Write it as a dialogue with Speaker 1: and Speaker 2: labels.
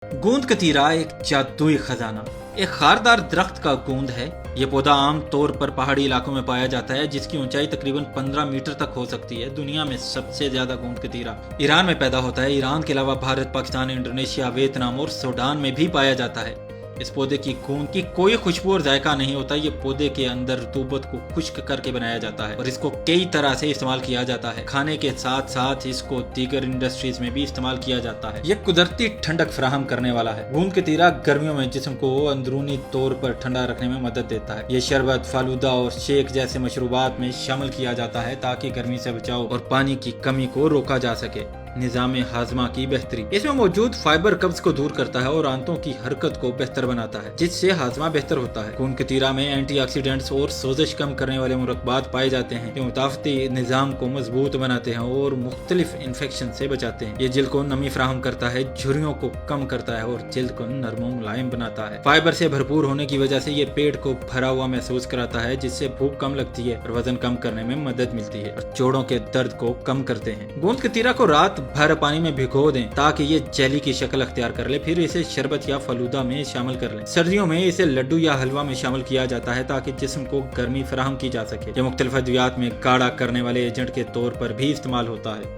Speaker 1: گوند کتیرا ایک جادوئی خزانہ ایک خاردار درخت کا گوند ہے۔ یہ پودا عام طور پر پہاڑی علاقوں میں پایا جاتا ہے، جس کی اونچائی تقریباً 15 میٹر تک ہو سکتی ہے۔ دنیا میں سب سے زیادہ گوند کتیرا ایران میں پیدا ہوتا ہے۔ ایران کے علاوہ بھارت، پاکستان، انڈونیشیا، ویتنام اور سوڈان میں بھی پایا جاتا ہے۔ اس پودے کی گوند کی کوئی خوشبو اور ذائقہ نہیں ہوتا۔ یہ پودے کے اندر رطوبت کو خشک کر کے بنایا جاتا ہے اور اس کو کئی طرح سے استعمال کیا جاتا ہے۔ کھانے کے ساتھ ساتھ اس کو دیگر انڈسٹریز میں بھی استعمال کیا جاتا ہے۔ یہ قدرتی ٹھنڈک فراہم کرنے والا ہے۔ گوند کتیرا گرمیوں میں جسم کو اندرونی طور پر ٹھنڈا رکھنے میں مدد دیتا ہے۔ یہ شربت، فالودہ اور شیک جیسے مشروبات میں شامل کیا جاتا ہے تاکہ گرمی سے بچاؤ اور پانی کی کمی کو روکا جا سکے۔ نظام ہاضمہ کی بہتری، اس میں موجود فائبر قبض کو دور کرتا ہے اور آنتوں کی حرکت کو بہتر بناتا ہے، جس سے ہاضمہ بہتر ہوتا ہے۔ گوند کتیرا میں اینٹی آکسیڈنٹس اور سوزش کم کرنے والے مرکبات پائے جاتے ہیں جو مدافعتی نظام کو مضبوط بناتے ہیں اور مختلف انفیکشن سے بچاتے ہیں۔ یہ جلد کو نمی فراہم کرتا ہے، جھریوں کو کم کرتا ہے اور جلد کو نرم و ملائم بناتا ہے۔ فائبر سے بھرپور ہونے کی وجہ سے یہ پیٹ کو بھرا ہوا محسوس کراتا ہے، جس سے بھوک کم لگتی ہے اور وزن کم کرنے میں مدد ملتی ہے اور جوڑوں کے درد کو کم کرتے ہیں۔ گوند کتیرا کو رات بھر پانی میں بھگو دیں تاکہ یہ جیلی کی شکل اختیار کر لے، پھر اسے شربت یا فلودہ میں شامل کر لیں۔ سردیوں میں اسے لڈو یا حلوہ میں شامل کیا جاتا ہے تاکہ جسم کو گرمی فراہم کی جا سکے۔ یہ مختلف ادویات میں گاڑھا کرنے والے ایجنٹ کے طور پر بھی استعمال ہوتا ہے۔